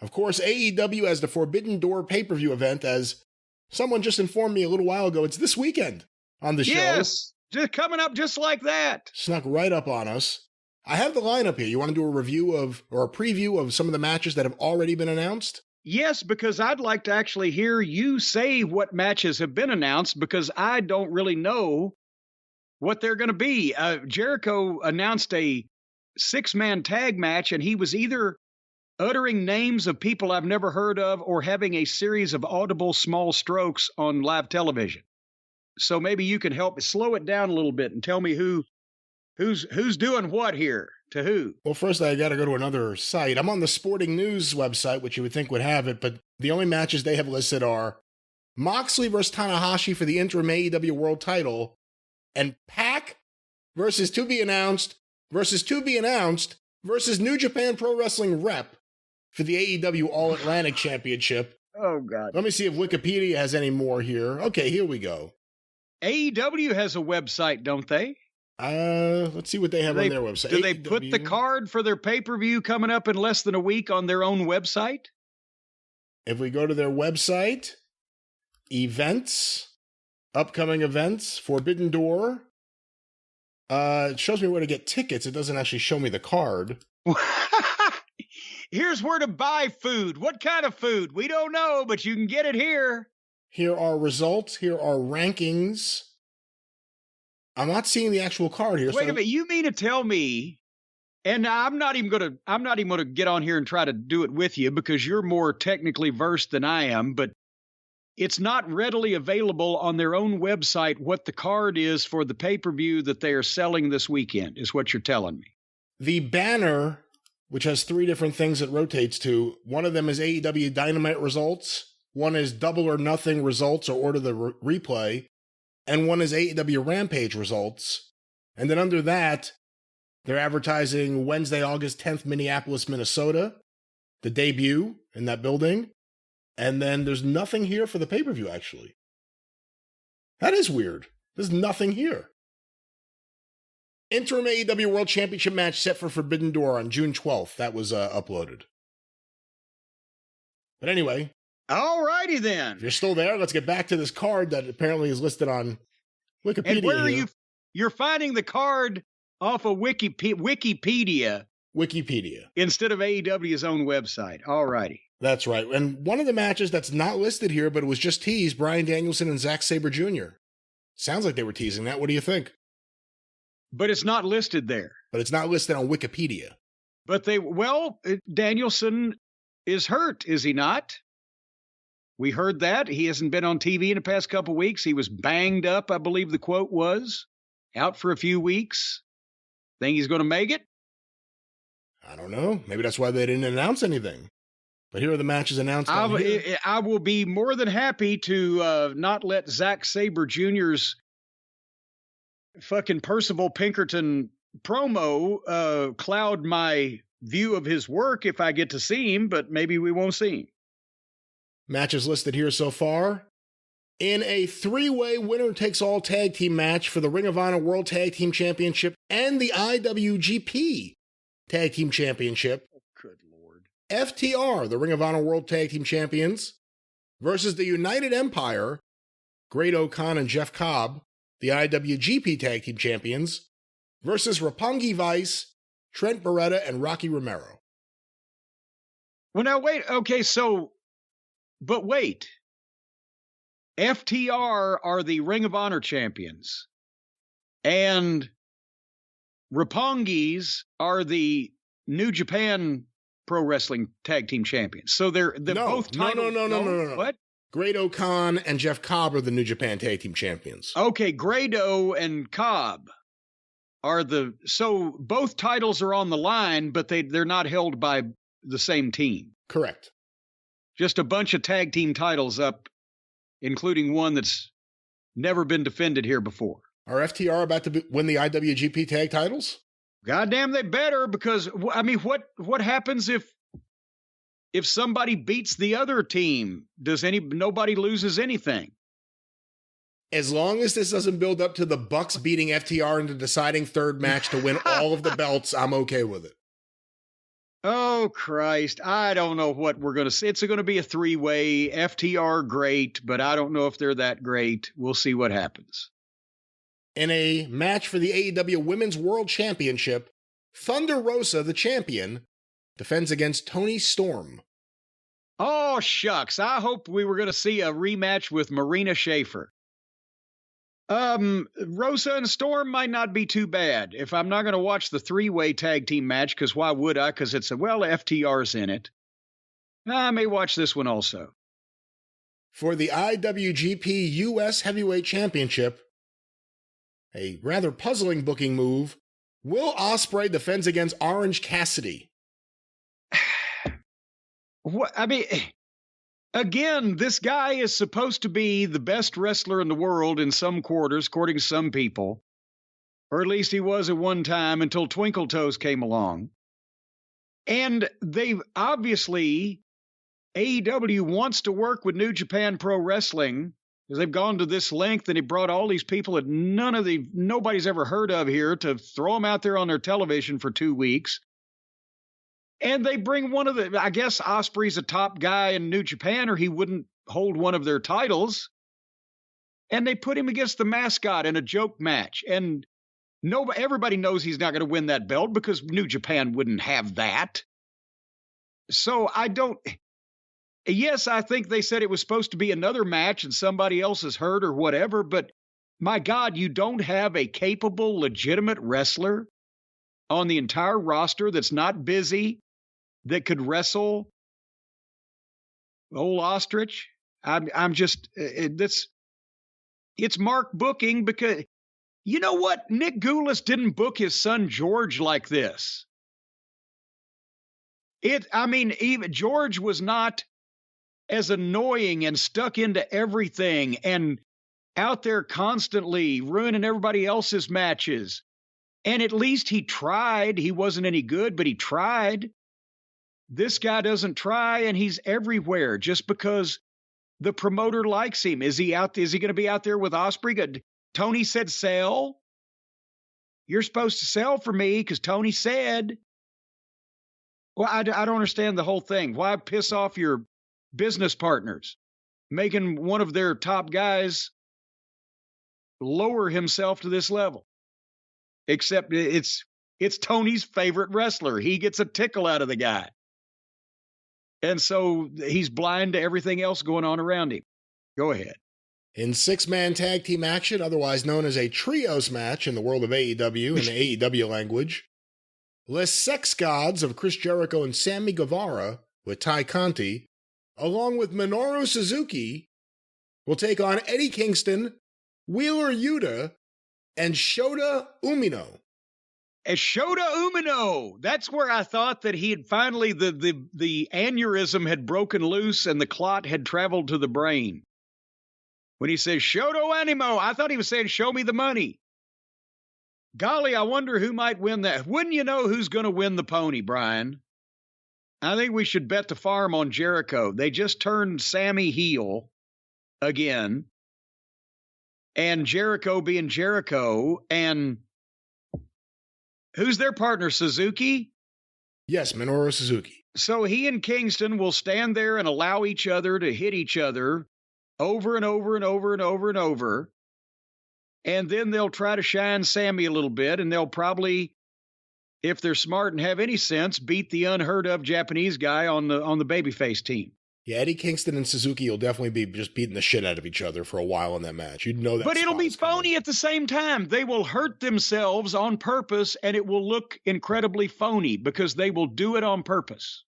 Of course, AEW has the Forbidden Door pay-per-view event, as someone just informed me a little while ago. It's this weekend on the show. Yes, just coming up just like that. Snuck right up on us. I have the lineup here. You want to do a review of, or a preview of some of the matches that have already been announced? Yes, because I'd like to actually hear you say what matches have been announced, because I don't really know what they're going to be. Jericho announced a 6-man tag match, and he was either uttering names of people I've never heard of or having a series of audible small strokes on live television. So maybe you can help slow it down a little bit and tell me who's doing what here to who. Well, first I got to go to another site. I'm on the Sporting News website, which you would think would have it, but the only matches they have listed are Moxley versus Tanahashi for the interim AEW World title, and Pac versus To Be Announced versus New Japan Pro Wrestling Rep for the AEW All-Atlantic Championship. Oh, God. Let me see if Wikipedia has any more here. Okay, here we go. AEW has a website, don't they? Let's see what they have on their website. Do they put the card for their pay-per-view coming up in less than a week on their own website? If we go to their website, events, upcoming events, Forbidden Door, it shows me where to get tickets. It doesn't actually show me the card. Here's where to buy food. What kind of food? We don't know, but you can get it here. Here are results. Here are rankings. I'm not seeing the actual card here. Wait a minute. You mean to tell me, and I'm not even gonna get on here and try to do it with you because you're more technically versed than I am, but it's not readily available on their own website what the card is for the pay-per-view that they are selling this weekend, is what you're telling me. The banner, which has 3 different things it rotates to, one of them is AEW Dynamite results, one is Double or Nothing results or Order the Replay, and one is AEW Rampage results. And then under that, they're advertising Wednesday, August 10th, Minneapolis, Minnesota, the debut in that building. And then there's nothing here for the pay-per-view, actually. That is weird. There's nothing here. Interim AEW World Championship match set for Forbidden Door on June 12th. That was uploaded. But anyway. All righty then. If you're still there, let's get back to this card that apparently is listed on Wikipedia. And where are you? You're finding the card off of Wikipedia. Wikipedia. Instead of AEW's own website. All righty. That's right. And one of the matches that's not listed here, but it was just teased, Bryan Danielson and Zack Sabre Jr. Sounds like they were teasing that. What do you think? But it's not listed there. But it's not listed on Wikipedia. But Danielson is hurt, is he not? We heard that. He hasn't been on TV in the past couple weeks. He was banged up, I believe the quote was. Out for a few weeks. Think he's going to make it? I don't know. Maybe that's why they didn't announce anything. But here are the matches announced. I will be more than happy to not let Zack Sabre Jr.'s fucking Percival Pinkerton promo cloud my view of his work if I get to see him, but maybe we won't see him. Matches listed here so far. In a 3-way winner-takes-all tag team match for the Ring of Honor World Tag Team Championship and the IWGP Tag Team Championship. Oh, good Lord. FTR, the Ring of Honor World Tag Team Champions, versus the United Empire, Great-O-Khan and Jeff Cobb, the IWGP Tag Team Champions, versus Roppongi Vice, Trent Beretta, and Rocky Romero. Well, now, wait. Okay, but wait. FTR are the Ring of Honor champions, and Roppongis are the New Japan Pro Wrestling Tag Team Champions. So they're both titles. No. What? Great-O-Khan and Jeff Cobb are the New Japan Tag Team Champions. Okay, Grado and Cobb are so both titles are on the line, but they're not held by the same team. Correct. Just a bunch of tag team titles up, including one that's never been defended here before. Are FTR about to win the IWGP tag titles? Goddamn, they better, because, I mean, what happens if somebody beats the other team? Nobody loses anything. As long as this doesn't build up to the Bucks beating FTR in the deciding third match to win all of the belts, I'm okay with it. Oh, Christ. I don't know what we're going to see. It's going to be a three-way. FTR, great, but I don't know if they're that great. We'll see what happens. In a match for the AEW Women's World Championship, Thunder Rosa, the champion, defends against Toni Storm. Oh, shucks. I hoped we were going to see a rematch with Marina Shafir. Rosa and Storm might not be too bad. If I'm not going to watch the three-way tag team match, because why would I? Because it's FTR's in it. I may watch this one also. For the IWGP US Heavyweight Championship, a rather puzzling booking move, Will Osprey defends against Orange Cassidy. What? I mean, again, this guy is supposed to be the best wrestler in the world in some quarters, according to some people. Or at least he was at one time until Twinkle Toes came along. And they've obviously, AEW wants to work with New Japan Pro Wrestling because they've gone to this length and he brought all these people that nobody's ever heard of here to throw them out there on their television for 2 weeks. And they bring one of I guess Osprey's a top guy in New Japan or he wouldn't hold one of their titles. And they put him against the mascot in a joke match. And everybody knows he's not going to win that belt because New Japan wouldn't have that. So yes, I think they said it was supposed to be another match and somebody else is hurt or whatever. But my God, you don't have a capable, legitimate wrestler on the entire roster that's not busy, that could wrestle old Ostrich. I'm just, it's Mark booking because you know what? Nick Goulas didn't book his son George like this. Even George was not as annoying and stuck into everything and out there constantly ruining everybody else's matches. And at least he tried. He wasn't any good, but he tried. This guy doesn't try, and he's everywhere just because the promoter likes him. Is he going to be out there with Osprey? Tony said sell. You're supposed to sell for me because Tony said. Well, I don't understand the whole thing. Why piss off your business partners, making one of their top guys lower himself to this level? Except it's Tony's favorite wrestler. He gets a tickle out of the guy. And so he's blind to everything else going on around him. Go ahead. In six-man tag team action, otherwise known as a trios match in the world of AEW in the AEW language, Les Sex Gods of Chris Jericho and Sammy Guevara with Ty Conti, along with Minoru Suzuki, will take on Eddie Kingston, Wheeler Yuta, and Shota Umino. Shota Umino. That's where I thought that he had finally, the aneurysm had broken loose and the clot had traveled to the brain. When he says, Shoto Animo, I thought he was saying, show me the money. Golly, I wonder who might win that. Wouldn't you know who's going to win the pony, Brian? I think we should bet the farm on Jericho. They just turned Sammy heel again. And Jericho being Jericho, and who's their partner, Suzuki? Yes, Minoru Suzuki. So he and Kingston will stand there and allow each other to hit each other over and over and over and over and over. And then they'll try to shine Sammy a little bit, and they'll probably, if they're smart and have any sense, beat the unheard of Japanese guy on the babyface team. Yeah, Eddie Kingston and Suzuki will definitely be just beating the shit out of each other for a while in that match. You'd know that. But it'll be phony at the same time. They will hurt themselves on purpose, and it will look incredibly phony because they will do it on purpose.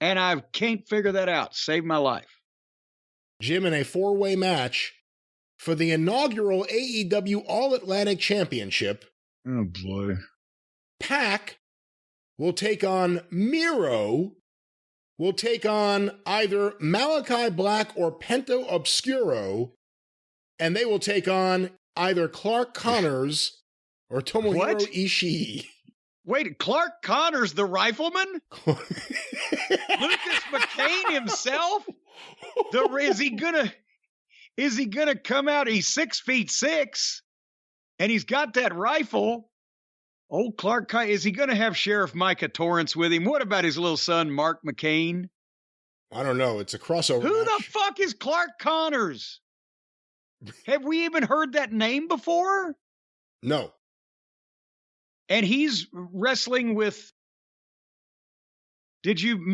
And I can't figure that out. Save my life. Jim, in a four-way match for the inaugural AEW All-Atlantic Championship. Oh, boy. Pac will take on Miro, will take on either Malachi Black or Pento Obscuro, and they will take on either Clark Connors or Tomohiro Ishii. Wait, Clark Connors, the rifleman? Lucas McCain himself? Is he gonna come out? He's 6'6", and he's got that rifle. Old Clark, is he going to have Sheriff Micah Torrance with him? What about his little son, Mark McCain? I don't know. It's a crossover Who match. the fuck is Clark Connors? Have we even heard that name before? No. And he's wrestling with,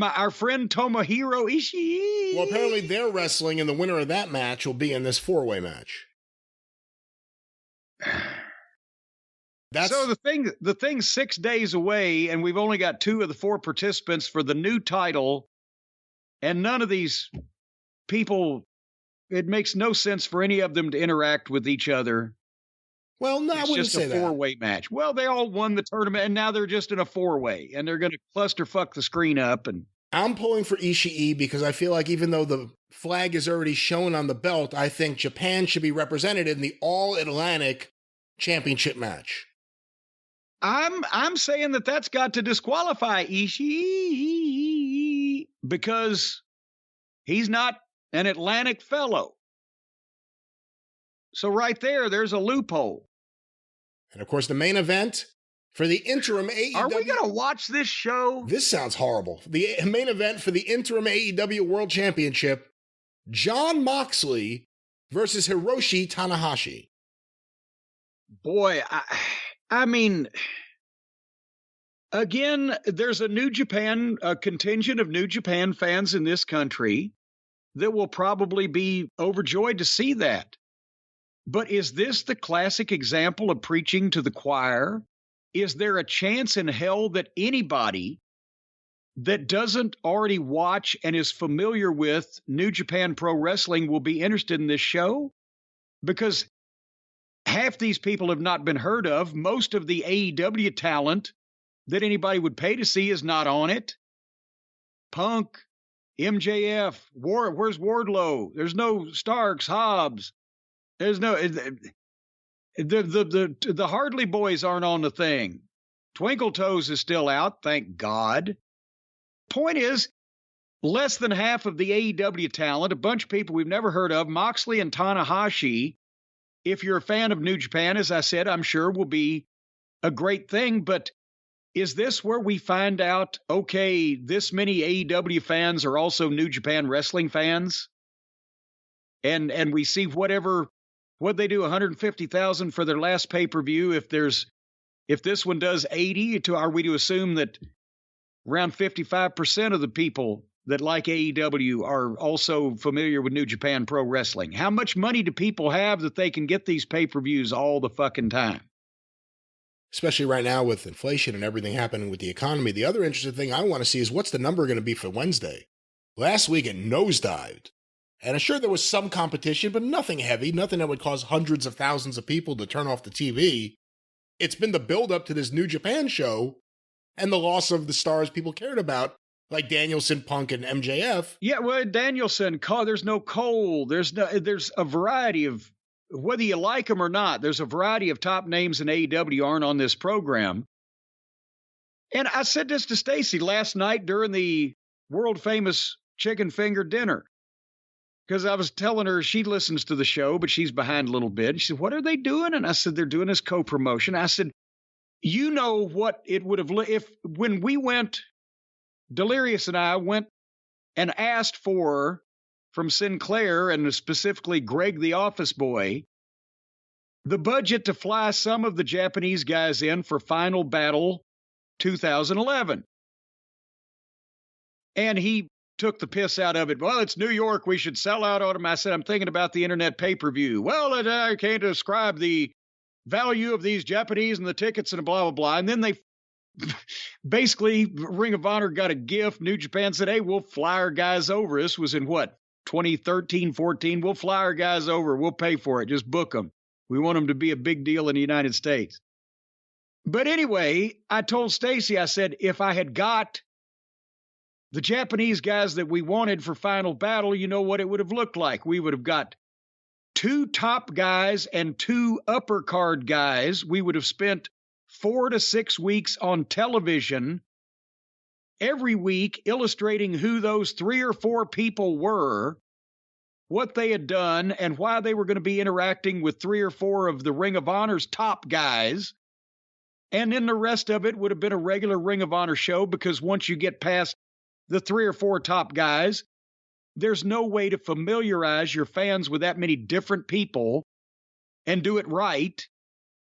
our friend Tomohiro Ishii? Well, apparently they're wrestling, and the winner of that match will be in this 4-way match. So the thing's 6 days away, and we've only got 2 of the 4 participants for the new title, and none of these people, it makes no sense for any of them to interact with each other. Well, no, I wouldn't say that. It's just a 4-way match. Well, they all won the tournament, and now they're just in a 4-way, and they're going to clusterfuck the screen up. And I'm pulling for Ishii because I feel like even though the flag is already shown on the belt, I think Japan should be represented in the All-Atlantic Championship match. I'm saying that's got to disqualify Ishii because he's not an Atlantic fellow. So right there's a loophole. And of course, the main event for the interim AEW. Are we going to watch this show? This sounds horrible. The main event for the interim AEW World Championship, Jon Moxley versus Hiroshi Tanahashi. Boy, I mean, again, there's a contingent of New Japan fans in this country that will probably be overjoyed to see that. But is this the classic example of preaching to the choir? Is there a chance in hell that anybody that doesn't already watch and is familiar with New Japan Pro Wrestling will be interested in this show? Because half these people have not been heard of. Most of the AEW talent that anybody would pay to see is not on it. Punk, MJF, where's Wardlow? There's no Starks, Hobbs. There's no the Hardley Boys aren't on the thing. Twinkle Toes is still out, thank God. Point is, less than half of the AEW talent, a bunch of people we've never heard of, Moxley and Tanahashi. If you're a fan of New Japan, as I said, I'm sure will be a great thing. But is this where we find out, okay, this many AEW fans are also New Japan wrestling fans? And we see what they do, 150,000 for their last pay-per-view. If this one does 80, are we to assume that around 55% of the people that like AEW are also familiar with New Japan Pro Wrestling? How much money do people have that they can get these pay-per-views all the fucking time? Especially right now with inflation and everything happening with the economy. The other interesting thing I want to see is what's the number going to be for Wednesday? Last week it nosedived. And I'm sure there was some competition, but nothing heavy, nothing that would cause hundreds of thousands of people to turn off the TV. It's been the build-up to this New Japan show and the loss of the stars people cared about, like Danielson, Punk, and MJF. Yeah, well, Danielson, there's no Cole. There's a variety of, whether you like them or not, there's a variety of top names in AEW aren't on this program. And I said this to Stacy last night during the world-famous chicken finger dinner. Because I was telling her she listens to the show, but she's behind a little bit. She said, what are they doing? And I said, they're doing this co-promotion. I said, you know what it would have, when we went, Delirious and I went and asked from Sinclair and specifically Greg the office boy, the budget to fly some of the Japanese guys in for Final Battle 2011. And he took the piss out of it. Well, it's New York. We should sell out on them. I said, I'm thinking about the internet pay-per-view. Well, I can't describe the value of these Japanese and the tickets and blah, blah, blah. And then they basically, Ring of Honor got a gift. New Japan said, hey, we'll fly our guys over. This was in 2013, 14. We'll fly our guys over. We'll pay for it. Just book them. We want them to be a big deal in the United States. But anyway, I told Stacy, I said, if I had got the Japanese guys that we wanted for Final Battle, you know what it would have looked like. We would have got 2 top guys and 2 upper card guys. We would have spent 4 to 6 weeks on television every week illustrating who those 3 or 4 people were, what they had done, and why they were going to be interacting with 3 or 4 of the Ring of Honor's top guys. And then the rest of it would have been a regular Ring of Honor show, because once you get past the 3 or 4 top guys, there's no way to familiarize your fans with that many different people and do it right.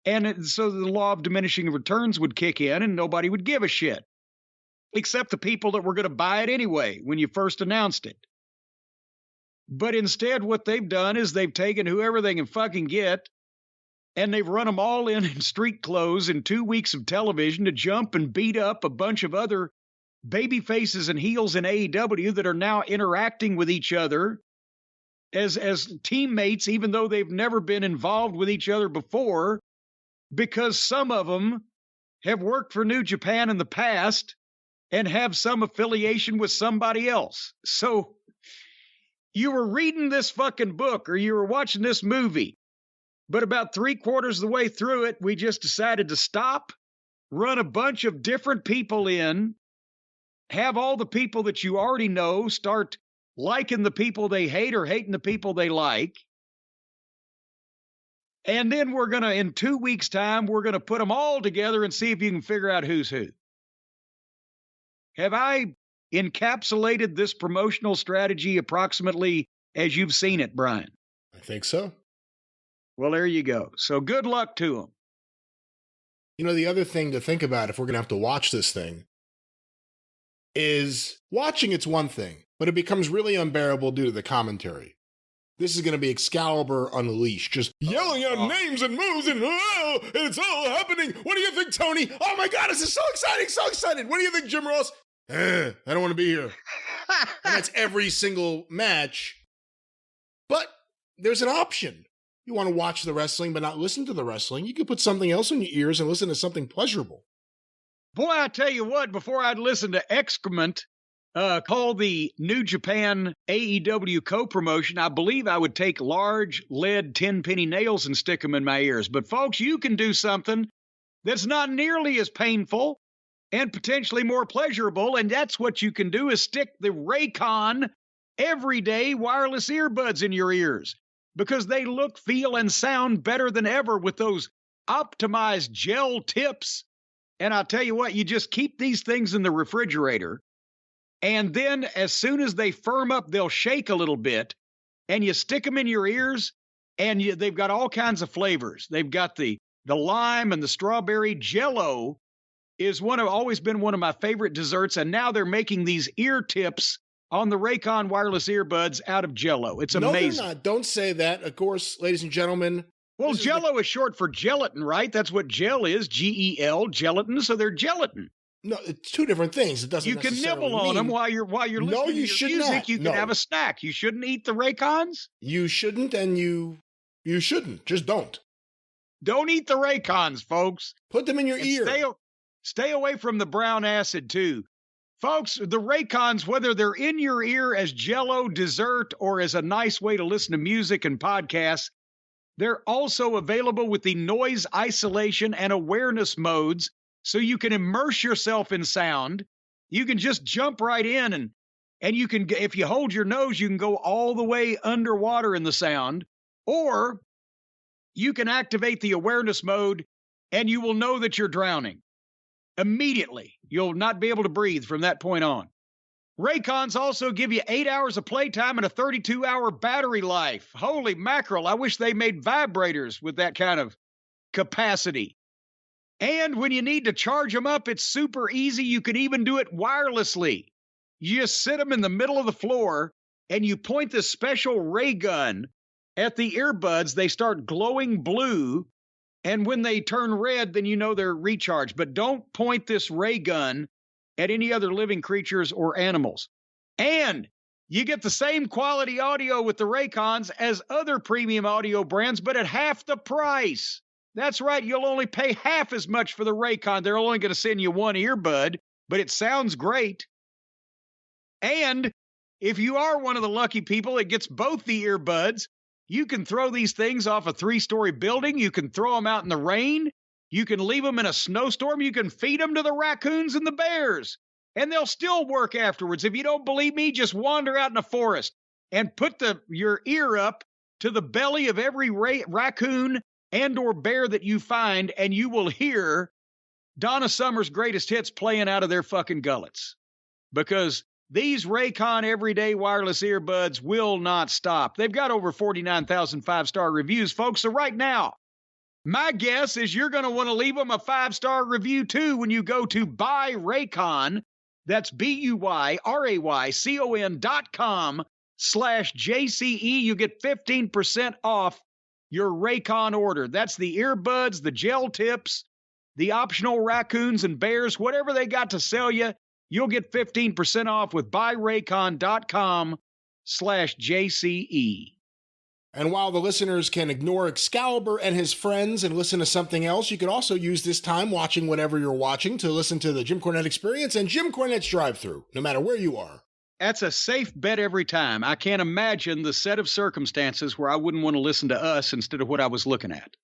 And so the law of diminishing returns would kick in and nobody would give a shit, except the people that were going to buy it anyway when you first announced it. But instead, what they've done is they've taken whoever they can fucking get, and they've run them all in street clothes in 2 weeks of television to jump and beat up a bunch of other baby faces and heels in AEW that are now interacting with each other as teammates, even though they've never been involved with each other before, because some of them have worked for New Japan in the past and have some affiliation with somebody else. So you were reading this fucking book or you were watching this movie, but about 3/4 of the way through it, we just decided to stop, run a bunch of different people in, have all the people that you already know start liking the people they hate or hating the people they like. And then we're going to, in 2 weeks' time, we're going to put them all together and see if you can figure out who's who. Have I encapsulated this promotional strategy approximately as you've seen it, Brian? I think so. Well, there you go. So good luck to them. You know, the other thing to think about if we're going to have to watch this thing is watching it's one thing, but it becomes really unbearable due to the commentary. This is going to be Excalibur unleashed, just yelling out names and moves and it's all happening. What do you think, Tony? Oh my God, this is so exciting, so excited. What do you think, Jim Ross? I don't want to be here. And that's every single match. But there's an option. You want to watch the wrestling but not listen to the wrestling. You can put something else in your ears and listen to something pleasurable. Boy, I tell you what, before I'd listen to excrement called the New Japan AEW co-promotion, I believe I would take large lead 10-penny nails and stick them in my ears. But folks, you can do something that's not nearly as painful and potentially more pleasurable, and that's what you can do is stick the Raycon everyday wireless earbuds in your ears, because they look, feel, and sound better than ever with those optimized gel tips. And I'll tell you what, you just keep these things in the refrigerator, and then as soon as they firm up, they'll shake a little bit, and you stick them in your ears, and they've got all kinds of flavors. They've got the lime and the strawberry. Jell-O is always been one of my favorite desserts, and now they're making these ear tips on the Raycon wireless earbuds out of Jell-O. It's amazing. No, they're not. Don't say that. Of course, ladies and gentlemen. Well, Jell-O is short for gelatin, right? That's what gel is, G-E-L, gelatin. So they're gelatin. No, it's two different things. It doesn't. You can nibble on them while you're listening to your music. Not. You can have a snack. You shouldn't eat the Raycons. You shouldn't, and you shouldn't. Just don't. Don't eat the Raycons, folks. Put them in your ear. Stay away from the brown acid too. Folks, the Raycons, whether they're in your ear as Jell-O dessert or as a nice way to listen to music and podcasts, they're also available with the noise isolation and awareness modes, so you can immerse yourself in sound. You can just jump right in, and you can, if you hold your nose, you can go all the way underwater in the sound, or you can activate the awareness mode, and you will know that you're drowning. Immediately, you'll not be able to breathe from that point on. Raycons also give you 8 hours of playtime and a 32-hour battery life. Holy mackerel, I wish they made vibrators with that kind of capacity. And when you need to charge them up, it's super easy. You can even do it wirelessly. You just sit them in the middle of the floor, and you point this special ray gun at the earbuds. They start glowing blue, and when they turn red, then you know they're recharged. But don't point this ray gun at any other living creatures or animals. And you get the same quality audio with the Raycons as other premium audio brands, but at half the price. That's right, you'll only pay half as much for the Raycon. They're only going to send you one earbud, but it sounds great. And if you are one of the lucky people that gets both the earbuds, you can throw these things off a 3-story building. You can throw them out in the rain. You can leave them in a snowstorm. You can feed them to the raccoons and the bears, and they'll still work afterwards. If you don't believe me, just wander out in the forest and put your ear up to the belly of every raccoon and or bear that you find, and you will hear Donna Summer's greatest hits playing out of their fucking gullets. Because these Raycon everyday wireless earbuds will not stop. They've got over 49,000 five-star reviews, folks. So right now, my guess is you're going to want to leave them a 5-star review too when you go to Buy Raycon. That's BUYRAYCON.com/JCE. You get 15% off your Raycon order. That's the earbuds, the gel tips, the optional raccoons and bears, whatever they got to sell you. You'll get 15% off with buyraycon.com/JCE. And while the listeners can ignore Excalibur and his friends and listen to something else, you could also use this time watching whatever you're watching to listen to the Jim Cornette Experience and Jim Cornette's Drive-Thru, no matter where you are. That's a safe bet every time. I can't imagine the set of circumstances where I wouldn't want to listen to us instead of what I was looking at.